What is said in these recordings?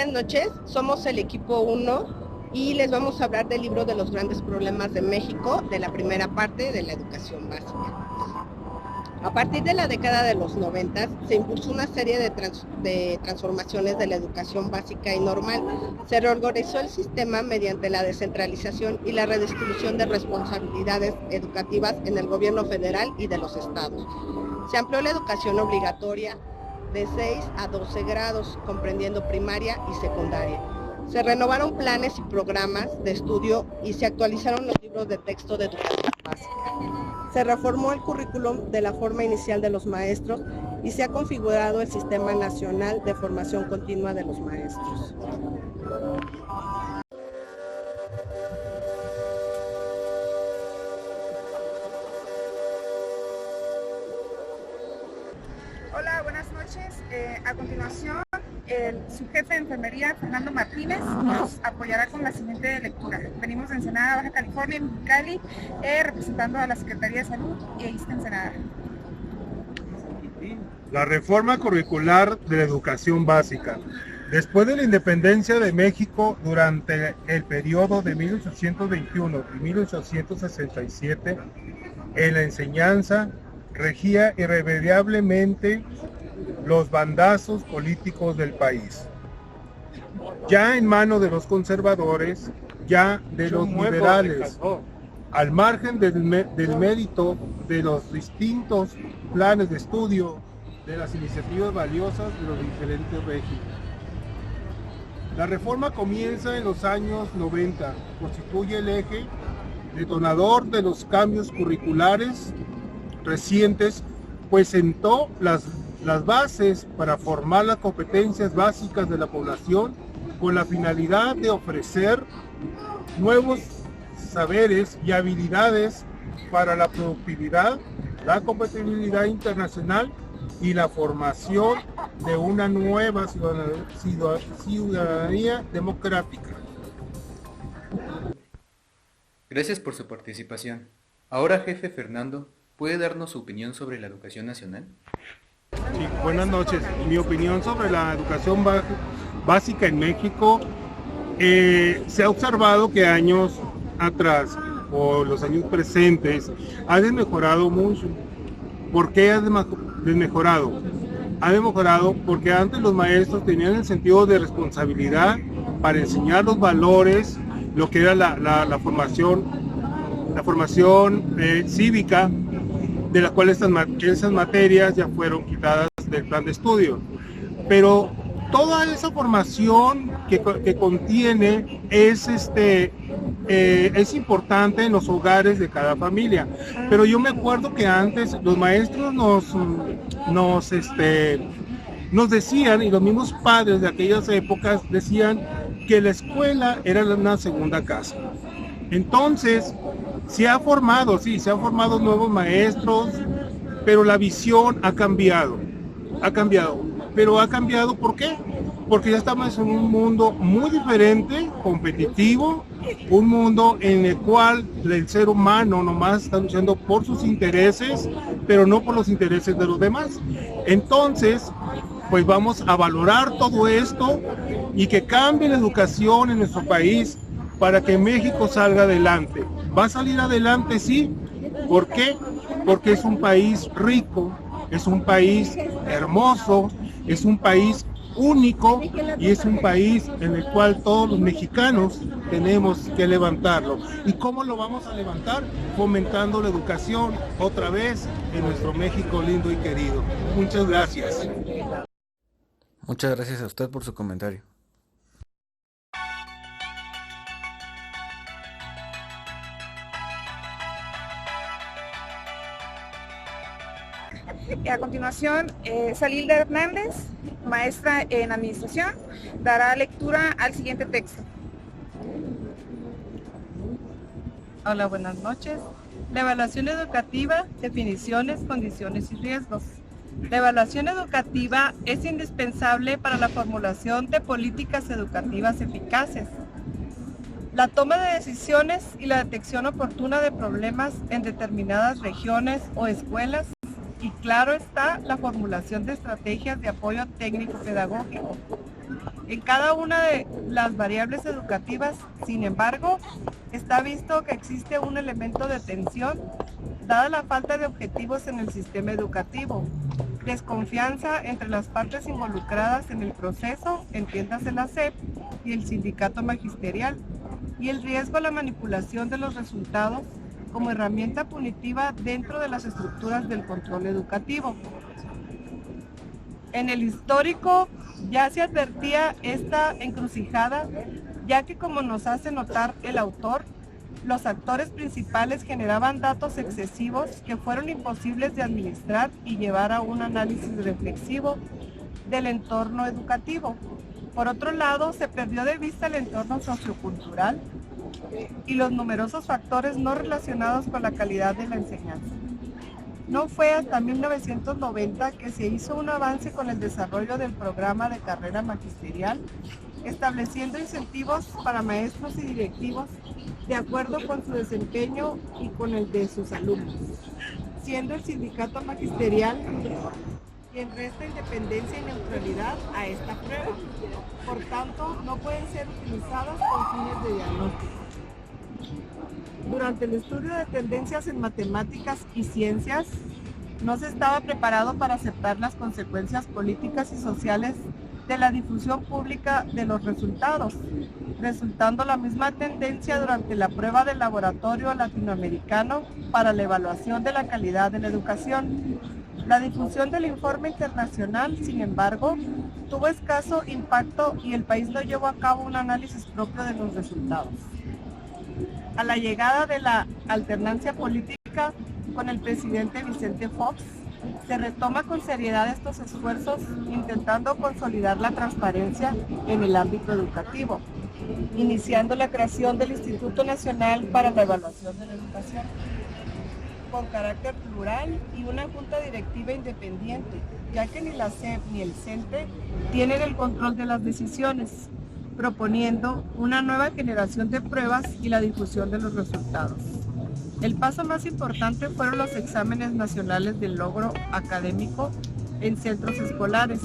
buenas noches, somos el equipo 1 y les vamos a hablar del libro de los grandes problemas de México, de la primera parte de la educación básica. A partir de la década de los 90 se impulsó una serie de transformaciones de la educación básica y normal. Se reorganizó el sistema mediante la descentralización y la redistribución de responsabilidades educativas en el gobierno federal y de los estados. Se amplió la educación obligatoria de 6 a 12 grados, comprendiendo primaria y secundaria. Se renovaron planes y programas de estudio y se actualizaron los libros de texto de educación básica. Se reformó el currículum de la forma inicial de los maestros y se ha configurado el Sistema Nacional de Formación Continua de los Maestros. Hola, buenas noches. A continuación, el subjefe de enfermería, Fernando Martínez, nos apoyará con la siguiente lectura. Venimos de Ensenada, Baja California, Mexicali, representando a la Secretaría de Salud y ISSSTE Ensenada. La reforma curricular de la educación básica. Después de la independencia de México, durante el periodo de 1821 y 1867, en la enseñanza regía irremediablemente los bandazos políticos del país. Ya en manos de los conservadores, ya de los liberales, al margen del mérito de los distintos planes de estudio, de las iniciativas valiosas de los diferentes regímenes. La reforma comienza en los años 90, constituye el eje detonador de los cambios curriculares recientes, pues sentó las bases para formar las competencias básicas de la población con la finalidad de ofrecer nuevos saberes y habilidades para la productividad, la competitividad internacional y la formación de una nueva ciudadanía democrática. Gracias por su participación. Ahora, jefe Fernando, ¿puede darnos su opinión sobre la educación nacional? Sí, buenas noches. Mi opinión sobre la educación básica en México, se ha observado que años atrás o los años presentes ha desmejorado mucho. ¿Por qué ha desmejorado? Ha desmejorado porque antes los maestros tenían el sentido de responsabilidad para enseñar los valores, lo que era la formación cívica, de la cual esas materias ya fueron quitadas del plan de estudio. Pero toda esa formación que contiene es importante en los hogares de cada familia. Pero yo me acuerdo que antes los maestros nos decían, y los mismos padres de aquellas épocas decían, que la escuela era una segunda casa. Entonces, se han formado nuevos maestros, pero la visión ha cambiado. Pero ha cambiado, ¿por qué? Porque ya estamos en un mundo muy diferente, competitivo, un mundo en el cual el ser humano nomás está luchando por sus intereses, pero no por los intereses de los demás. Entonces, pues vamos a valorar todo esto y que cambie la educación en nuestro país para que México salga adelante. ¿Va a salir adelante? Sí. ¿Por qué? Porque es un país rico, es un país hermoso, es un país único y es un país en el cual todos los mexicanos tenemos que levantarlo. ¿Y cómo lo vamos a levantar? Fomentando la educación otra vez en nuestro México lindo y querido. Muchas gracias. Muchas gracias a usted por su comentario. A continuación, Salilda Hernández, maestra en administración, dará lectura al siguiente texto. Hola, buenas noches. La evaluación educativa, definiciones, condiciones y riesgos. La evaluación educativa es indispensable para la formulación de políticas educativas eficaces, la toma de decisiones y la detección oportuna de problemas en determinadas regiones o escuelas, y claro está, la formulación de estrategias de apoyo técnico-pedagógico. En cada una de las variables educativas, sin embargo, está visto que existe un elemento de tensión, dada la falta de objetivos en el sistema educativo, desconfianza entre las partes involucradas en el proceso, entiéndase la SEP y el sindicato magisterial, y el riesgo a la manipulación de los resultados como herramienta punitiva dentro de las estructuras del control educativo. En el histórico ya se advertía esta encrucijada, ya que, como nos hace notar el autor, los actores principales generaban datos excesivos que fueron imposibles de administrar y llevar a un análisis reflexivo del entorno educativo. Por otro lado, se perdió de vista el entorno sociocultural y los numerosos factores no relacionados con la calidad de la enseñanza. No fue hasta 1990 que se hizo un avance con el desarrollo del programa de carrera magisterial, estableciendo incentivos para maestros y directivos de acuerdo con su desempeño y con el de sus alumnos, siendo el sindicato magisterial quien resta independencia y neutralidad a esta prueba. Por tanto, no pueden ser utilizadas con fines de diagnóstico. Durante el estudio de tendencias en matemáticas y ciencias, no se estaba preparado para aceptar las consecuencias políticas y sociales de la difusión pública de los resultados, resultando la misma tendencia durante la prueba del laboratorio latinoamericano para la evaluación de la calidad de la educación. La difusión del informe internacional, sin embargo, tuvo escaso impacto y el país no llevó a cabo un análisis propio de los resultados. A la llegada de la alternancia política con el presidente Vicente Fox, se retoma con seriedad estos esfuerzos intentando consolidar la transparencia en el ámbito educativo, iniciando la creación del Instituto Nacional para la Evaluación de la Educación, con carácter plural y una junta directiva independiente, ya que ni la SEP ni el CENTE tienen el control de las decisiones, proponiendo una nueva generación de pruebas y la difusión de los resultados. El paso más importante fueron los exámenes nacionales del logro académico en centros escolares,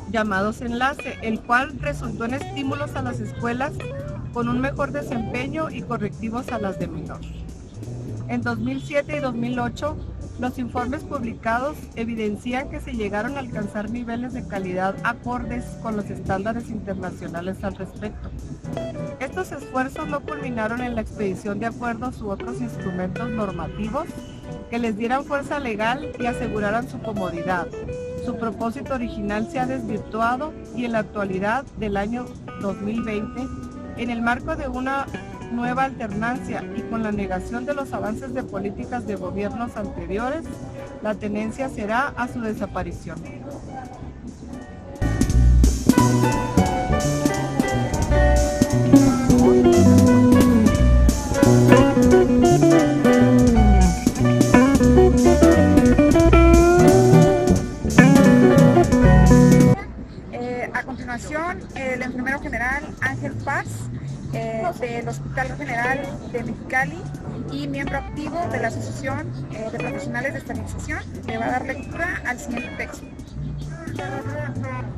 llamados enlace, el cual resultó en estímulos a las escuelas con un mejor desempeño y correctivos a las de menor. En 2007 y 2008, los informes publicados evidencian que se llegaron a alcanzar niveles de calidad acordes con los estándares internacionales al respecto. Estos esfuerzos no culminaron en la expedición de acuerdos u otros instrumentos normativos que les dieran fuerza legal y aseguraran su comodidad. Su propósito original se ha desvirtuado y en la actualidad del año 2020, en el marco de una nueva alternancia y con la negación de los avances de políticas de gobiernos anteriores, la tendencia será a su desaparición. A continuación, el enfermero general Ángel Paz, del Hospital General de Mexicali y miembro activo de la Asociación de Profesionales de Esterilización, le va a dar lectura al siguiente texto.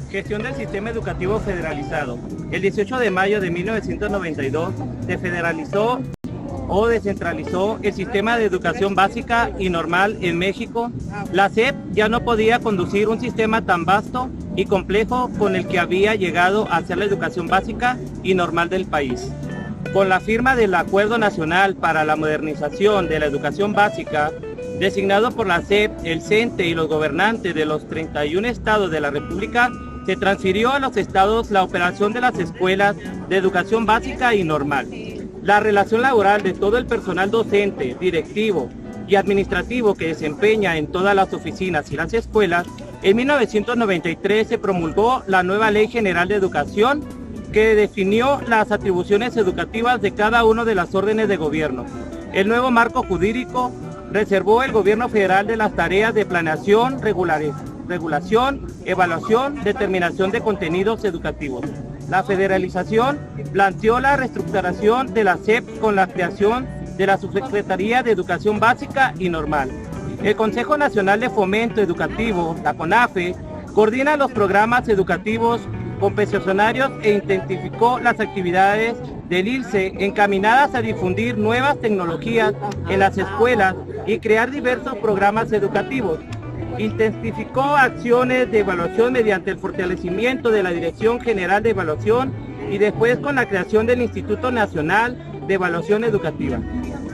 Gestión del sistema educativo federalizado. El 18 de mayo de 1992 se federalizó o descentralizó el sistema de educación básica y normal en México. La SEP ya no podía conducir un sistema tan vasto y complejo con el que había llegado a ser la educación básica y normal del país. Con la firma del Acuerdo Nacional para la Modernización de la Educación Básica, designado por la SEP, el CENTE y los gobernantes de los 31 estados de la República, se transfirió a los estados la operación de las escuelas de educación básica y normal. La relación laboral de todo el personal docente, directivo y administrativo que desempeña en todas las oficinas y las escuelas. En 1993 se promulgó la nueva Ley General de Educación que definió las atribuciones educativas de cada una de las órdenes de gobierno. El nuevo marco jurídico reservó el gobierno federal de las tareas de planeación, regulación, evaluación, determinación de contenidos educativos. La federalización planteó la reestructuración de la SEP con la creación de la Subsecretaría de Educación Básica y Normal. El Consejo Nacional de Fomento Educativo, la CONAFE, coordina los programas educativos concesionarios e intensificó las actividades del ILCE encaminadas a difundir nuevas tecnologías en las escuelas y crear diversos programas educativos. Intensificó acciones de evaluación mediante el fortalecimiento de la Dirección General de Evaluación y después con la creación del Instituto Nacional de Evaluación Educativa.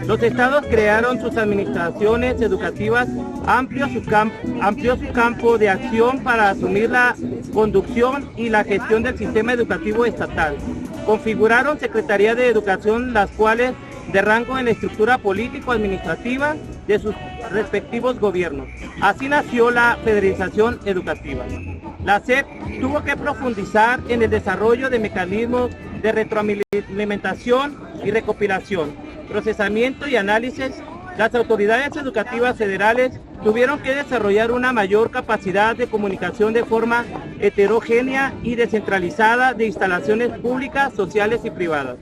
Los estados crearon sus administraciones educativas, amplió su campo de acción para asumir la conducción y la gestión del sistema educativo estatal. Configuraron Secretarías de Educación, las cuales de rango en la estructura político-administrativa de sus respectivos gobiernos. Así nació la federalización educativa. La SEP tuvo que profundizar en el desarrollo de mecanismos de retroalimentación y recopilación, procesamiento y análisis. Las autoridades educativas federales tuvieron que desarrollar una mayor capacidad de comunicación de forma heterogénea y descentralizada de instalaciones públicas, sociales y privadas.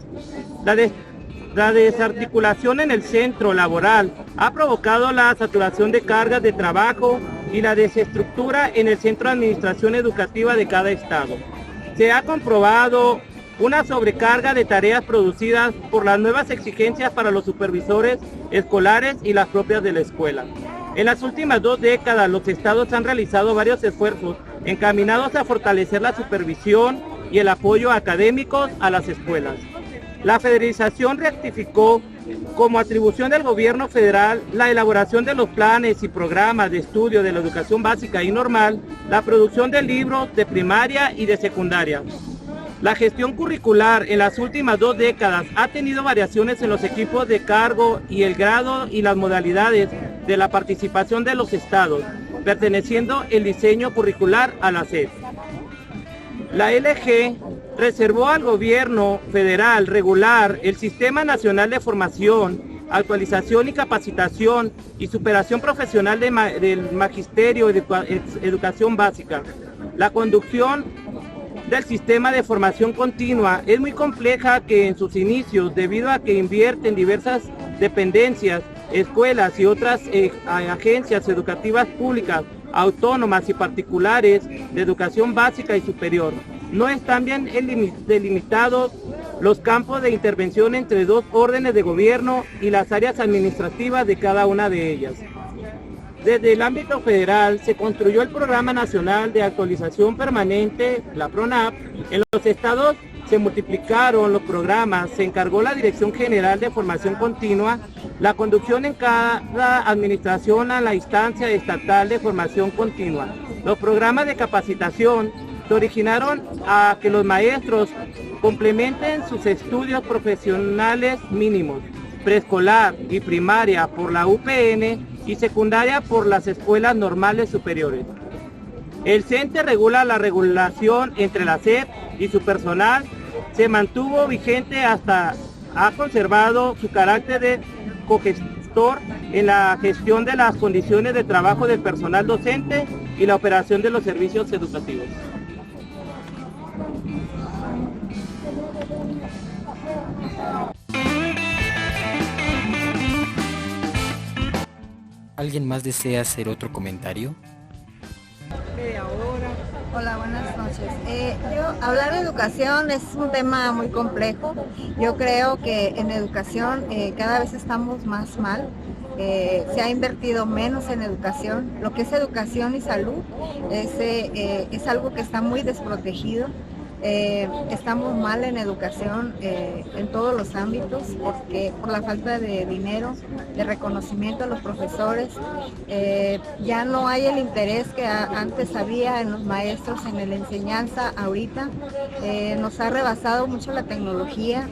La desarticulación en el centro laboral ha provocado la saturación de cargas de trabajo y la desestructura en el centro de administración educativa de cada estado. Se ha comprobado una sobrecarga de tareas producidas por las nuevas exigencias para los supervisores escolares y las propias de la escuela. En las últimas 2 décadas, los estados han realizado varios esfuerzos encaminados a fortalecer la supervisión y el apoyo académico a las escuelas. La federalización rectificó como atribución del gobierno federal la elaboración de los planes y programas de estudio de la educación básica y normal, la producción de libros de primaria y de secundaria. La gestión curricular en las últimas 2 décadas ha tenido variaciones en los equipos de cargo y el grado y las modalidades de la participación de los estados, perteneciendo el diseño curricular a la SEP. La LG reservó al gobierno federal regular el Sistema Nacional de Formación, Actualización y Capacitación y Superación Profesional del Magisterio de Educación Básica. La conducción del sistema de formación continua es muy compleja que en sus inicios, debido a que invierte en diversas dependencias, escuelas y otras agencias educativas públicas, autónomas y particulares de educación básica y superior. No están bien delimitados los campos de intervención entre 2 órdenes de gobierno y las áreas administrativas de cada una de ellas. Desde el ámbito federal se construyó el Programa Nacional de Actualización Permanente, la PRONAP. En los estados se multiplicaron los programas, se encargó la Dirección General de Formación Continua, la conducción en cada administración a la instancia estatal de formación continua. Los programas de capacitación se originaron a que los maestros complementen sus estudios profesionales mínimos, preescolar y primaria por la UPN y secundaria por las escuelas normales superiores. El CENTE regula la regulación entre la SEP y su personal, se mantuvo vigente hasta ha conservado su carácter de cogestor en la gestión de las condiciones de trabajo del personal docente y la operación de los servicios educativos. ¿Alguien más desea hacer otro comentario? Hola, buenas noches. Hablar de educación es un tema muy complejo. Yo creo que en educación cada vez estamos más mal. Se ha invertido menos en educación. Lo que es educación y salud es algo que está muy desprotegido. Estamos mal en educación en todos los ámbitos porque por la falta de dinero, de reconocimiento a los profesores, ya no hay el interés que antes había en los maestros en la enseñanza. Ahorita nos ha rebasado mucho la tecnología,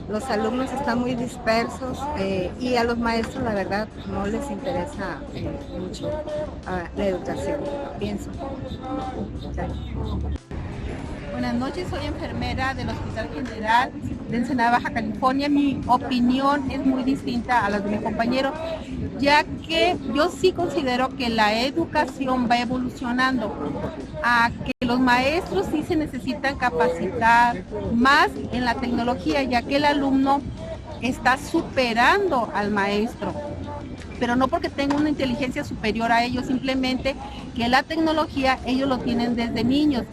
los alumnos están muy dispersos y a los maestros la verdad no les interesa mucho la educación, pienso. Buenas noches, soy enfermera del Hospital General de Ensenada, Baja California. Mi opinión es muy distinta a la de mi compañero, ya que yo sí considero que la educación va evolucionando, a que los maestros sí se necesitan capacitar más en la tecnología, ya que el alumno está superando al maestro, pero no porque tenga una inteligencia superior a ellos, simplemente que la tecnología ellos lo tienen desde niños.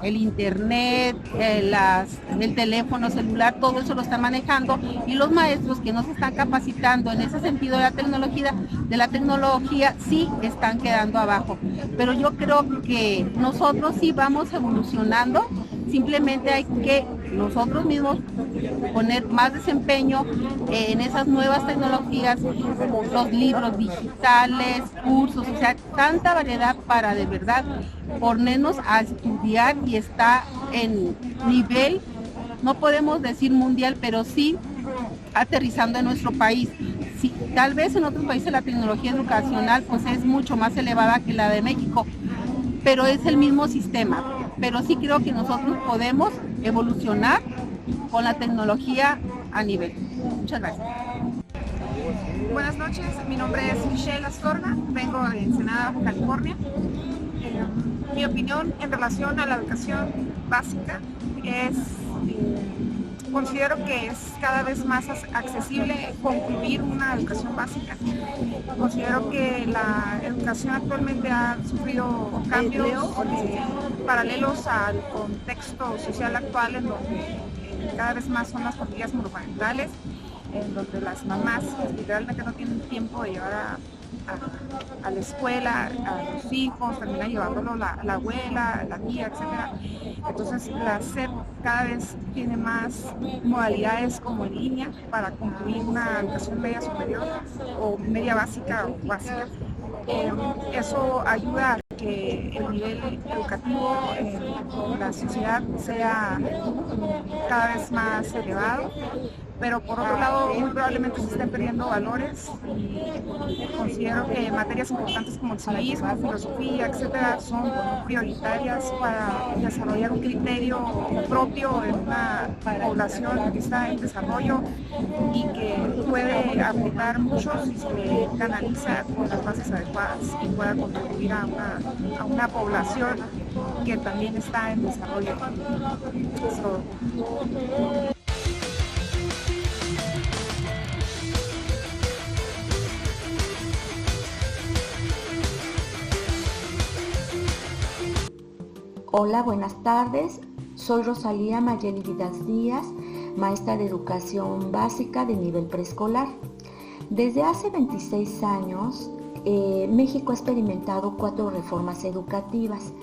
el internet, el teléfono celular, todo eso lo están manejando, y los maestros que no se están capacitando en ese sentido de la tecnología sí están quedando abajo. Pero yo creo que nosotros sí vamos evolucionando, simplemente hay que nosotros mismos poner más desempeño en esas nuevas tecnologías, como los libros digitales, cursos, o sea, tanta variedad para de verdad ponernos a estudiar y está en nivel, no podemos decir mundial, pero sí aterrizando en nuestro país. Sí, tal vez en otros países la tecnología educacional pues es mucho más elevada que la de México, pero es el mismo sistema. Pero sí creo que nosotros podemos evolucionar con la tecnología a nivel. Muchas gracias. Buenas noches, mi nombre es Michelle Astorga, vengo de Ensenada, Baja California. Mi opinión en relación a la educación básica es, considero que es cada vez más accesible concluir una educación básica. Considero que la educación actualmente ha sufrido cambios paralelos al contexto social actual, en donde cada vez más son las familias monoparentales, en donde las mamás literalmente no tienen tiempo de llevar a la escuela a los hijos, termina llevándolo la abuela, la tía, etc. Entonces la SEP cada vez tiene más modalidades como en línea para concluir una educación media superior o media básica o básica. Eso ayuda a que el nivel educativo en la sociedad sea cada vez más elevado, pero por otro lado muy probablemente se estén perdiendo valores, y considero que materias importantes como el civismo, filosofía, etcétera, son prioritarias para desarrollar un criterio propio en una población que está en desarrollo y que puede aportar mucho si se canaliza con las bases adecuadas y pueda contribuir a una población que también está en desarrollo. Eso. Hola, buenas tardes. Soy Rosalía Mayeli Vidas Díaz, maestra de educación básica de nivel preescolar. Desde hace 26 años, México ha experimentado 4 reformas educativas.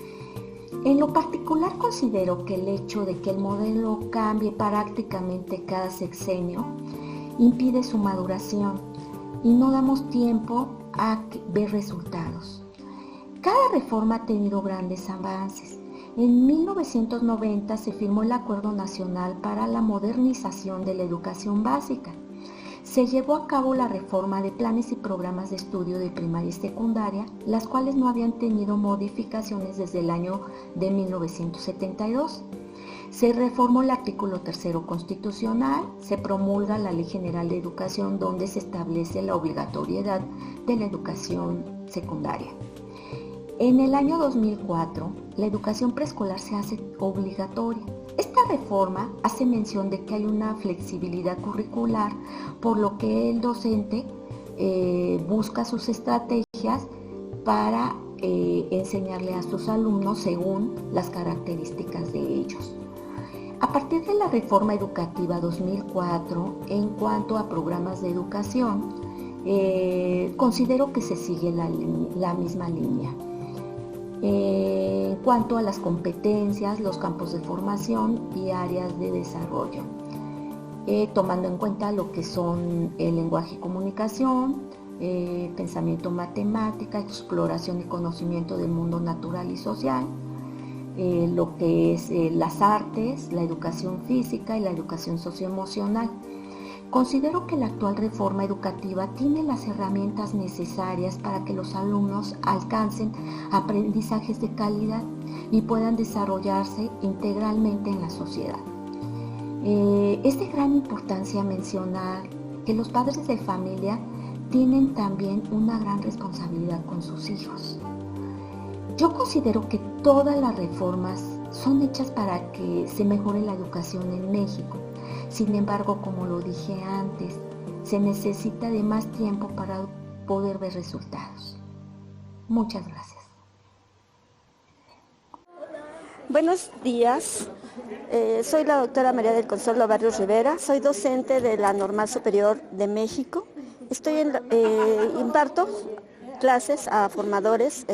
En lo particular considero que el hecho de que el modelo cambie prácticamente cada sexenio impide su maduración y no damos tiempo a ver resultados. Cada reforma ha tenido grandes avances. En 1990 se firmó el Acuerdo Nacional para la Modernización de la Educación Básica. Se llevó a cabo la reforma de planes y programas de estudio de primaria y secundaria, las cuales no habían tenido modificaciones desde el año de 1972. Se reformó el artículo 3º constitucional, se promulga la Ley General de Educación, donde se establece la obligatoriedad de la educación secundaria. En el año 2004, la educación preescolar se hace obligatoria. Esta reforma hace mención de que hay una flexibilidad curricular, por lo que el docente busca sus estrategias para enseñarle a sus alumnos según las características de ellos. A partir de la reforma educativa 2004, en cuanto a programas de educación, considero que se sigue la misma línea. En cuanto a las competencias, los campos de formación y áreas de desarrollo, tomando en cuenta lo que son el lenguaje y comunicación, pensamiento matemática, exploración y conocimiento del mundo natural y social, lo que es las artes, la educación física y la educación socioemocional. Considero que la actual reforma educativa tiene las herramientas necesarias para que los alumnos alcancen aprendizajes de calidad y puedan desarrollarse integralmente en la sociedad. Es de gran importancia mencionar que los padres de familia tienen también una gran responsabilidad con sus hijos. Yo considero que todas las reformas son hechas para que se mejore la educación en México. Sin embargo, como lo dije antes, se necesita de más tiempo para poder ver resultados. Muchas gracias. Buenos días, soy la doctora María del Consuelo Barrios Rivera, soy docente de la Normal Superior de México. Imparto clases a formadores,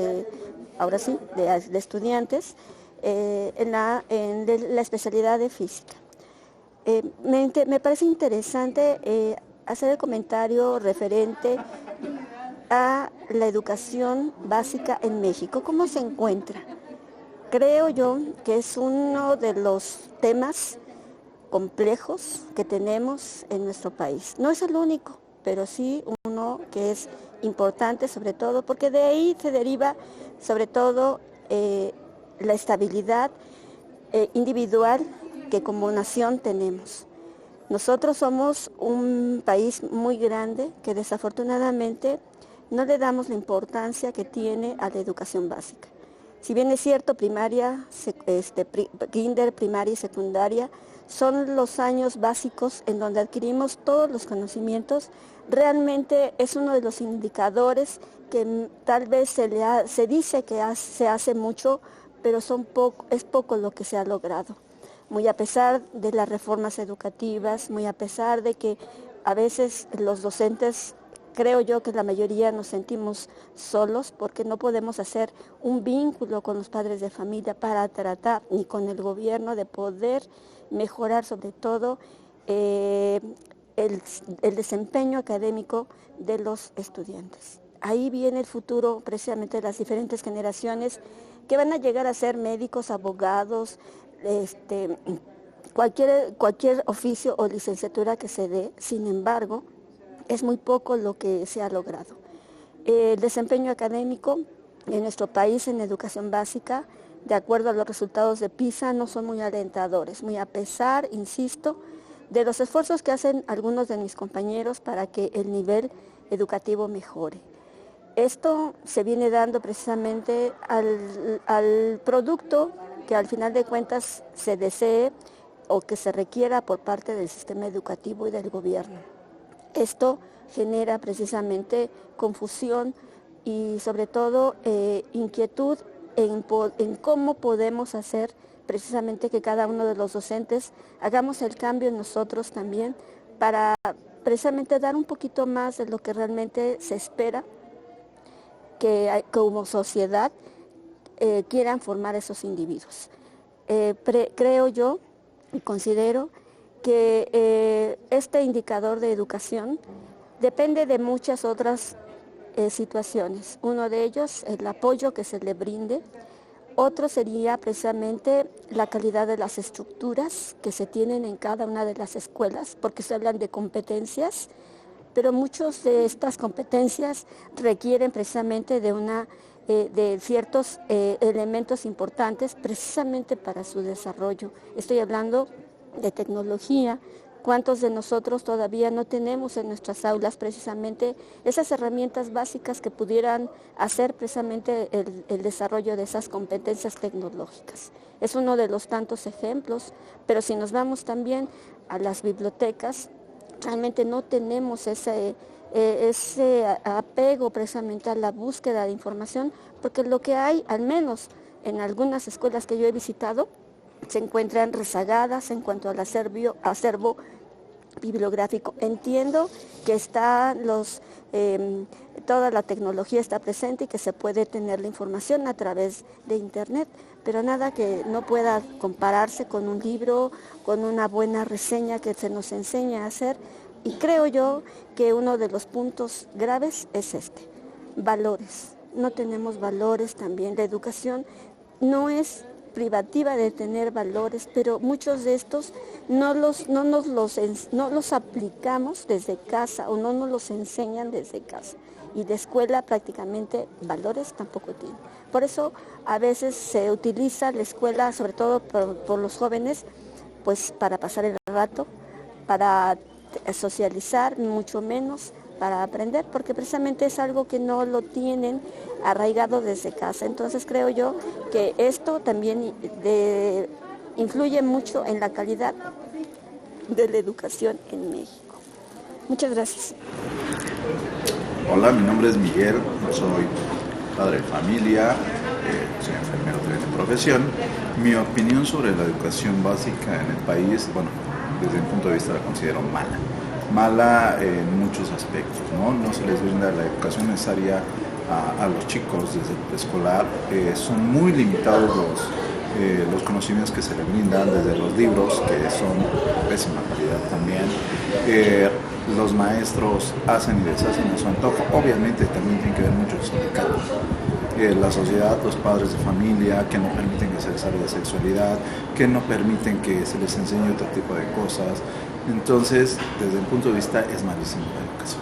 ahora sí, de estudiantes, en la especialidad de física. Me parece interesante hacer el comentario referente a la educación básica en México. ¿Cómo se encuentra? Creo yo que es uno de los temas complejos que tenemos en nuestro país. No es el único, pero sí uno que es importante, sobre todo porque de ahí se deriva sobre todo la estabilidad individual que como nación tenemos. Nosotros somos un país muy grande que desafortunadamente no le damos la importancia que tiene a la educación básica. Si bien es cierto, primaria, kinder, primaria y secundaria son los años básicos en donde adquirimos todos los conocimientos, realmente es uno de los indicadores que tal vez se dice que se hace mucho, pero es poco lo que se ha logrado. Muy a pesar de las reformas educativas, muy a pesar de que a veces los docentes, creo yo que la mayoría nos sentimos solos porque no podemos hacer un vínculo con los padres de familia para tratar, ni con el gobierno, de poder mejorar sobre todo el desempeño académico de los estudiantes. Ahí viene el futuro precisamente de las diferentes generaciones que van a llegar a ser médicos, abogados, cualquier oficio o licenciatura que se dé. Sin embargo, es muy poco lo que se ha logrado. El desempeño académico en nuestro país en educación básica, de acuerdo a los resultados de PISA, no son muy alentadores, muy a pesar, insisto, de los esfuerzos que hacen algunos de mis compañeros para que el nivel educativo mejore. Esto se viene dando precisamente al producto que al final de cuentas se desee o que se requiera por parte del sistema educativo y del gobierno. Esto genera precisamente confusión y sobre todo inquietud en cómo podemos hacer precisamente que cada uno de los docentes hagamos el cambio en nosotros también para precisamente dar un poquito más de lo que realmente se espera que como sociedad quieran formar esos individuos. Creo yo y considero que este indicador de educación depende de muchas otras situaciones. Uno de ellos, el apoyo que se le brinde. Otro sería precisamente la calidad de las estructuras que se tienen en cada una de las escuelas, porque se hablan de competencias, pero muchas de estas competencias requieren precisamente de ciertos elementos importantes precisamente para su desarrollo. Estoy hablando de tecnología. ¿Cuántos de nosotros todavía no tenemos en nuestras aulas precisamente esas herramientas básicas que pudieran hacer precisamente el desarrollo de esas competencias tecnológicas? Es uno de los tantos ejemplos, pero si nos vamos también a las bibliotecas, realmente no tenemos ese apego precisamente a la búsqueda de información, porque lo que hay, al menos en algunas escuelas que yo he visitado, se encuentran rezagadas en cuanto al acervo bibliográfico. Entiendo que toda la tecnología está presente y que se puede tener la información a través de internet, pero nada que no pueda compararse con un libro, con una buena reseña que se nos enseña a hacer. Y creo yo que uno de los puntos graves es valores. No tenemos valores también. La educación no es privativa de tener valores, pero muchos de estos no los aplicamos desde casa o no nos los enseñan desde casa. Y de escuela prácticamente valores tampoco tienen. Por eso a veces se utiliza la escuela, sobre todo por los jóvenes, pues para pasar el rato, para socializar, mucho menos para aprender, porque precisamente es algo que no lo tienen arraigado desde casa. Entonces creo yo que esto también influye mucho en la calidad de la educación en México. Muchas gracias. Hola, mi nombre es Miguel, soy padre de familia, soy enfermero de profesión. Mi opinión sobre la educación básica en el país, bueno, desde mi punto de vista la considero mala. Mala en muchos aspectos, ¿no? No se les brinda la educación necesaria a los chicos desde el preescolar. Son muy limitados los conocimientos que se les brindan desde los libros, que son de pésima calidad también. Los maestros hacen y deshacen a su antojo. Obviamente también tiene que ver mucho el sindicato. La sociedad, los padres de familia, que no permiten que se les hable de sexualidad, que no permiten que se les enseñe otro tipo de cosas. Entonces, desde el punto de vista, es malísimo la educación.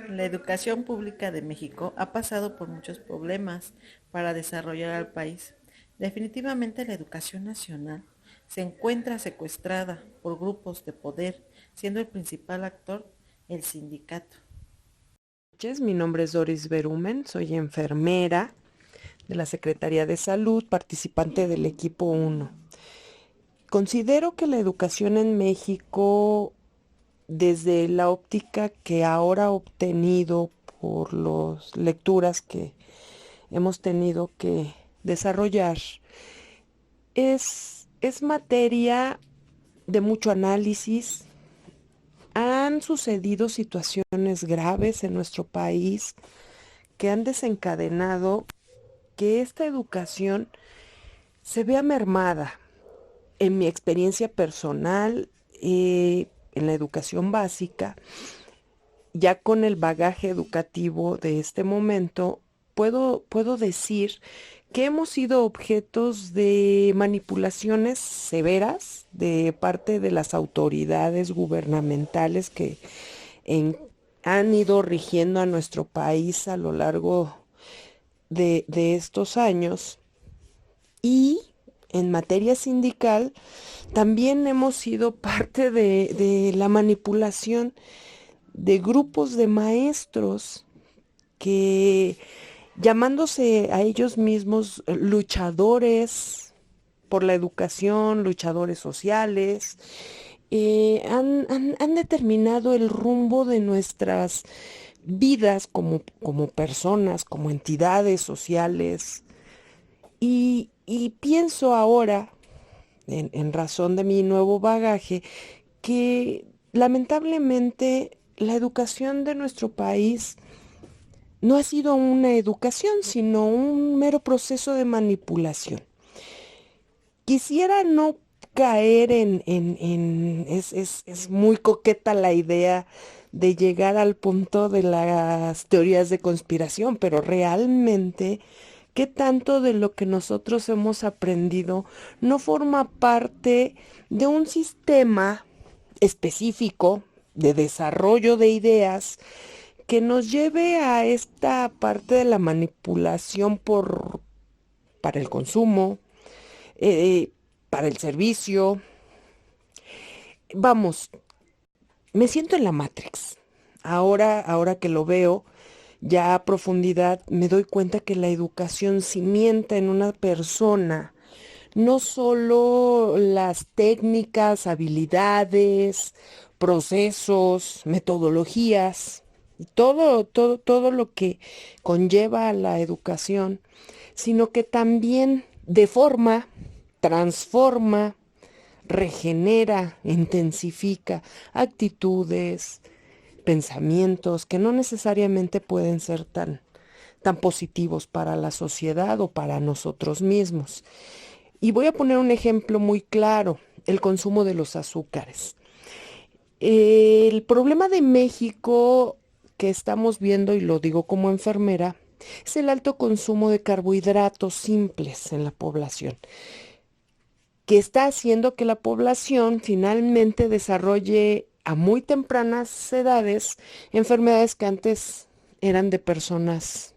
La educación pública de México ha pasado por muchos problemas para desarrollar al país. Definitivamente la educación nacional se encuentra secuestrada por grupos de poder, siendo el principal actor el sindicato. Mi nombre es Doris Berumen, soy enfermera de la Secretaría de Salud, participante del equipo 1. Considero que la educación en México, desde la óptica que ahora he obtenido por las lecturas que hemos tenido que desarrollar, es materia de mucho análisis. Han sucedido situaciones graves en nuestro país que han desencadenado que esta educación se vea mermada. En mi experiencia personal, en la educación básica, ya con el bagaje educativo de este momento, puedo decir que hemos sido objetos de manipulaciones severas de parte de las autoridades gubernamentales que han ido rigiendo a nuestro país a lo largo de estos años. Y en materia sindical también hemos sido parte de la manipulación de grupos de maestros que, llamándose a ellos mismos luchadores por la educación, luchadores sociales, han determinado el rumbo de nuestras vidas como personas, como entidades sociales. Y pienso ahora, en razón de mi nuevo bagaje, que lamentablemente la educación de nuestro país no ha sido una educación, sino un mero proceso de manipulación. Quisiera no caer es muy coqueta la idea de llegar al punto de las teorías de conspiración, pero realmente, ¿qué tanto de lo que nosotros hemos aprendido no forma parte de un sistema específico de desarrollo de ideas que nos lleve a esta parte de la manipulación para el consumo, para el servicio? Vamos, me siento en la Matrix. Ahora que lo veo ya a profundidad, me doy cuenta que la educación cimienta en una persona no solo las técnicas, habilidades, procesos, metodologías, todo lo que conlleva a la educación, sino que también deforma, transforma, regenera, intensifica actitudes, pensamientos que no necesariamente pueden ser tan positivos para la sociedad o para nosotros mismos. Y voy a poner un ejemplo muy claro: el consumo de los azúcares. El problema de México que estamos viendo, y lo digo como enfermera, es el alto consumo de carbohidratos simples en la población, que está haciendo que la población finalmente desarrolle a muy tempranas edades enfermedades que antes eran de personas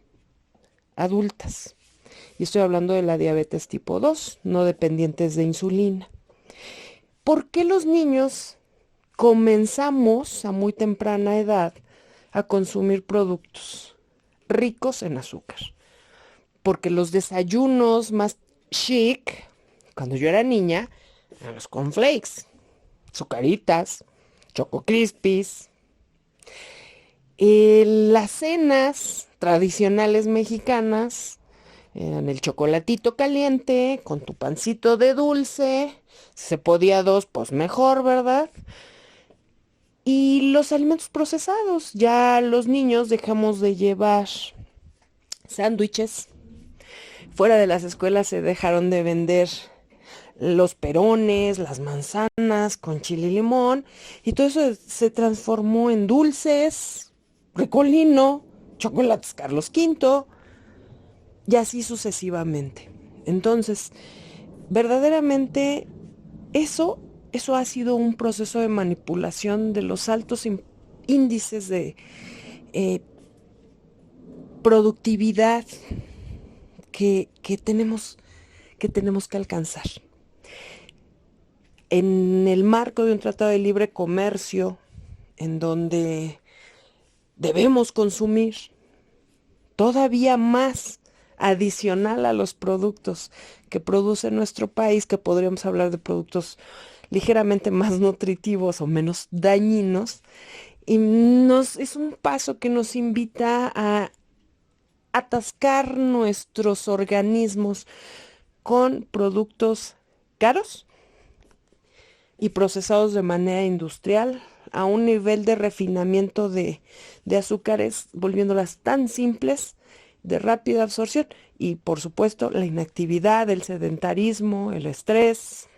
adultas. Y estoy hablando de la diabetes tipo 2, no dependientes de insulina. ¿Por qué los niños comenzamos a muy temprana edad a consumir productos ricos en azúcar? Porque los desayunos más chic, cuando yo era niña, eran los cornflakes. Zucaritas, Choco Crispies. Las cenas tradicionales mexicanas eran el chocolatito caliente con tu pancito de dulce. Si se podía 2, pues mejor, ¿verdad? Y los alimentos procesados. Ya los niños dejamos de llevar sándwiches. Fuera de las escuelas se dejaron de vender los perones, las manzanas con chile y limón. Y todo eso se transformó en dulces, Ricolino, chocolates Carlos V. Y así sucesivamente. Entonces, verdaderamente eso ha sido un proceso de manipulación de los altos índices de productividad que tenemos que alcanzar. En el marco de un tratado de libre comercio, en donde debemos consumir todavía más adicional a los productos que produce nuestro país, que podríamos hablar de productos ligeramente más nutritivos o menos dañinos, y es un paso que nos invita a atascar nuestros organismos con productos caros y procesados de manera industrial a un nivel de refinamiento de azúcares, volviéndolas tan simples, de rápida absorción, y por supuesto la inactividad, el sedentarismo, el estrés,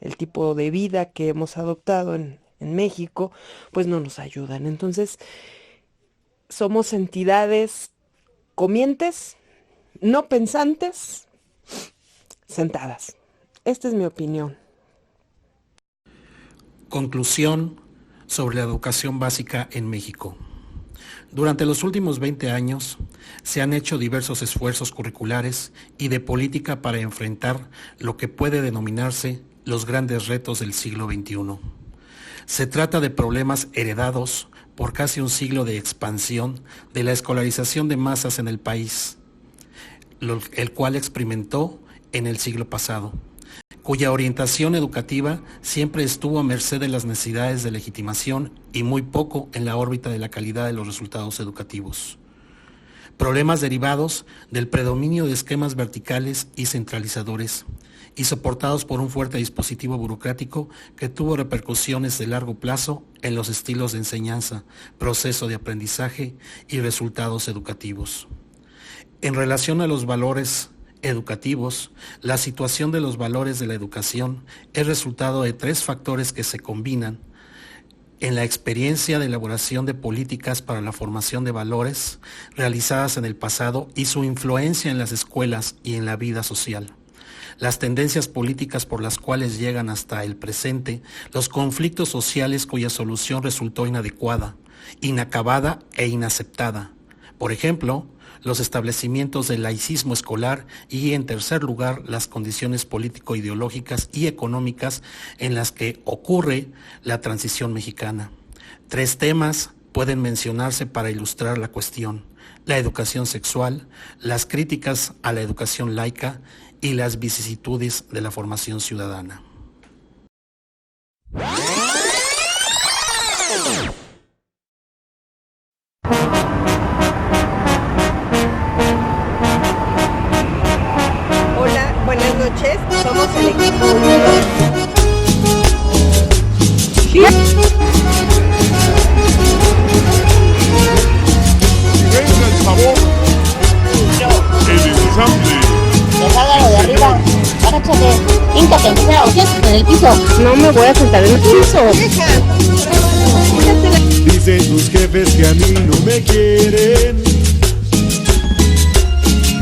el tipo de vida que hemos adoptado en México, pues no nos ayudan. Entonces, somos entidades comientes, no pensantes, sentadas. Esta es mi opinión. Conclusión sobre la educación básica en México. Durante los últimos 20 años se han hecho diversos esfuerzos curriculares y de política para enfrentar lo que puede denominarse los grandes retos del siglo XXI. Se trata de problemas heredados por casi un siglo de expansión de la escolarización de masas en el país, el cual experimentó en el siglo pasado, cuya orientación educativa siempre estuvo a merced de las necesidades de legitimación y muy poco en la órbita de la calidad de los resultados educativos. Problemas derivados del predominio de esquemas verticales y centralizadores, y soportados por un fuerte dispositivo burocrático que tuvo repercusiones de largo plazo en los estilos de enseñanza, proceso de aprendizaje y resultados educativos. En relación a los valores educativos, la situación de los valores de la educación es resultado de 3 factores que se combinan en la experiencia de elaboración de políticas para la formación de valores realizadas en el pasado y su influencia en las escuelas y en la vida social. Las tendencias políticas por las cuales llegan hasta el presente, los conflictos sociales cuya solución resultó inadecuada, inacabada e inaceptada. Por ejemplo, los establecimientos del laicismo escolar y, en tercer lugar, las condiciones político-ideológicas y económicas en las que ocurre la transición mexicana. 3 temas pueden mencionarse para ilustrar la cuestión: la educación sexual, las críticas a la educación laica y las vicisitudes de la formación ciudadana. Hola, buenas noches. Somos el equipo Venga el sabor, el ensamble. Desárgalo de arriba, agáchate, híncate, empieza o siéntate en el piso. No me voy a sentar en el piso. Dicen tus jefes que a mí no me quieren,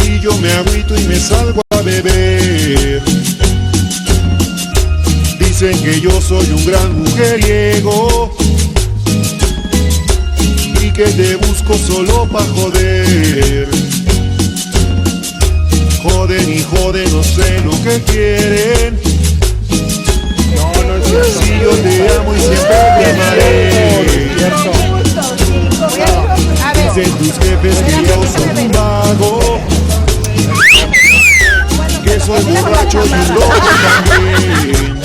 y yo me agüito y me salgo a beber. Dicen que yo soy un gran mujeriego y que te busco solo pa' joder. Joden y joden, no sé lo que quieren. Si yo te amo y siempre te amaré. Dicen tus jefes que yo soy un vago, que soy borracho y un loco también.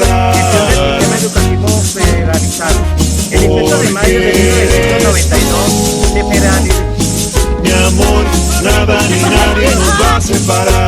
separar. Sistema educativo federalizado. El 18 de mayo de 1992 se federalizó. Mi amor, nada ni nadie nos va a separar.